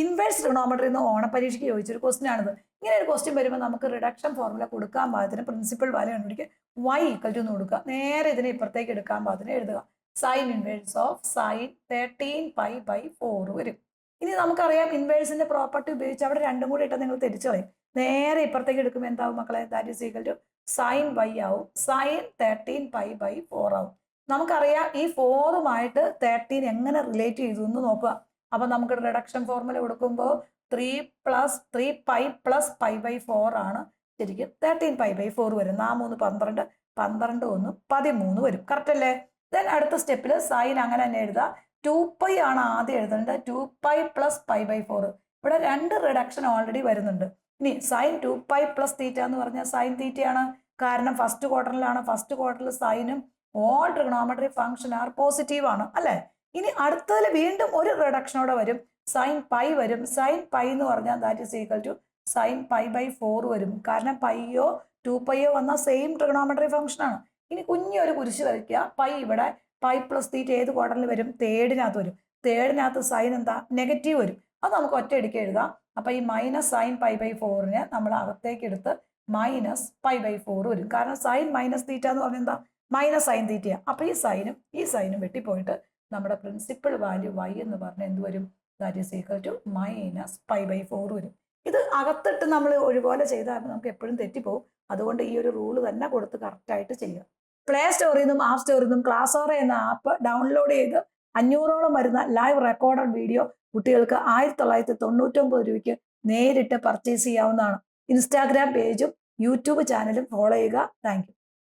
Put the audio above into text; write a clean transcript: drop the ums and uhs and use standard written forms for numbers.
Inverse trigonometry എന്ന് ഓണപരീക്ഷയ്ക്ക് ചോദിച്ചൊരു question ആണിത്. ഇങ്ങനെ ഒരു ക്വസ്റ്റ്യൻ വരുമ്പോൾ നമുക്ക് റിഡക്ഷൻ ഫോർമുല കൊടുക്കാൻ പാകത്തിന് പ്രിൻസിപ്പൽ വാല്യൂ കണ്ടുപിടിക്കുക. y = എന്ന് കൊടുക്കുക. നേരെ ഇതിനെ ഇപ്പുറത്തേക്ക് എടുക്കാൻ പാകത്തിന് എഴുതുക. സൈൻ ഇൻവേഴ്സ് ഓഫ് സൈൻ 13π/4 വരും. ഇനി നമുക്കറിയാം ഇൻവേഴ്സിന്റെ പ്രോപ്പർട്ടി ഉപയോഗിച്ച് അവിടെ രണ്ടും കൂടി ഇട്ടാൽ നിങ്ങൾ തിരിച്ചു കളയും. നേരെ ഇപ്പുറത്തേക്ക് എടുക്കുമ്പോൾ എന്താവും മക്കളെ? That is equal to sine y ആവും. സൈൻ 13π/4 ആവും. നമുക്കറിയാം ഈ 4ഉമായിട്ട് 13 എങ്ങനെ റിലേറ്റ് ചെയ്തു എന്ന് നോക്കുക. അപ്പൊ നമുക്ക് റിഡക്ഷൻ ഫോർമുല കൊടുക്കുമ്പോൾ 3 + 3π + π/4 ആണ് ശരിക്കും 13π/4 വരും. 3 12, 12 1 13 വരും. കറക്റ്റ് അല്ലേ? ദെൻ അടുത്ത സ്റ്റെപ്പിൽ സൈൻ അങ്ങനെ തന്നെ എഴുതാം. 2π ആണ് ആദ്യം എഴുതേണ്ടത്. 2π + π/4. ഇവിടെ 2 റിഡക്ഷൻ ഓൾറെഡി വരുന്നുണ്ട്. ഇനി സൈൻ 2π + θ എന്ന് പറഞ്ഞാൽ സൈൻ തീറ്റയാണ്. കാരണം ഫസ്റ്റ് ക്വാർട്ടറിലാണ്. ഫസ്റ്റ് ക്വാർട്ടറിൽ സൈനും all trigonometry function are positive ആണ് അല്ലേ? ഇനി അടുത്തതിൽ വീണ്ടും ഒരു റിഡക്ഷനോടെ വരും. സൈൻ π വരും. സൈൻ π എന്ന് പറഞ്ഞാൽ that is equal to sine π/4 വരും. കാരണം പൈയോ 2πയോ വന്ന സെയിം ട്രിഗണോമെട്രി ഫംഗ്ഷൻ ആണ്. ഇനി കുഞ്ഞൊരു കുരിശ് വരയ്ക്കുക. പൈ ഇവിടെ π + θ ഏത് ക്വാർട്ടറിൽ വരും? തേർഡിനകത്ത് വരും. തേർഡിനകത്ത് സൈൻ എന്താ? നെഗറ്റീവ് വരും. അത് നമുക്ക് ഒറ്റയടിക്ക് എഴുതാം. അപ്പൊ ഈ മൈനസ് സൈൻ π/4നെ നമ്മൾ അകത്തേക്ക് എടുത്ത് മൈനസ് π/4 വരും. കാരണം സൈൻ മൈനസ് തീറ്റ എന്ന് പറഞ്ഞാൽ എന്താ? മൈനസ് സൈൻ തീറ്റയാണ്. അപ്പൊ ഈ സൈനും വെട്ടിപ്പോയിട്ട് നമ്മുടെ പ്രിൻസിപ്പൽ വാല്യൂ y എന്ന് പറഞ്ഞാൽ എന്ത് വരും? That is equal to minus π/4 വരും. ഇത് അകത്തിട്ട് നമ്മൾ ഒരുപോലെ ചെയ്താൽ നമുക്ക് എപ്പോഴും തെറ്റിപ്പോവും. അതുകൊണ്ട് ഈ ഒരു റൂള് തന്നെ കൊടുത്ത് കറക്റ്റായിട്ട് ചെയ്യുക. പ്ലേ സ്റ്റോറിൽ നിന്നും ആപ്പ് സ്റ്റോറിൽ നിന്നും ക്ലാസ്സോറ എന്ന ആപ്പ് ഡൗൺലോഡ് ചെയ്ത് 500ഓളം വരുന്ന ലൈവ് റെക്കോർഡഡ് വീഡിയോ കുട്ടികൾക്ക് 1999 രൂപയ്ക്ക് നേരിട്ട് പർച്ചേസ് ചെയ്യാവുന്നതാണ്. ഇൻസ്റ്റാഗ്രാം പേജും യൂട്യൂബ് ചാനലും ഫോളോ ചെയ്യുക. Thank you.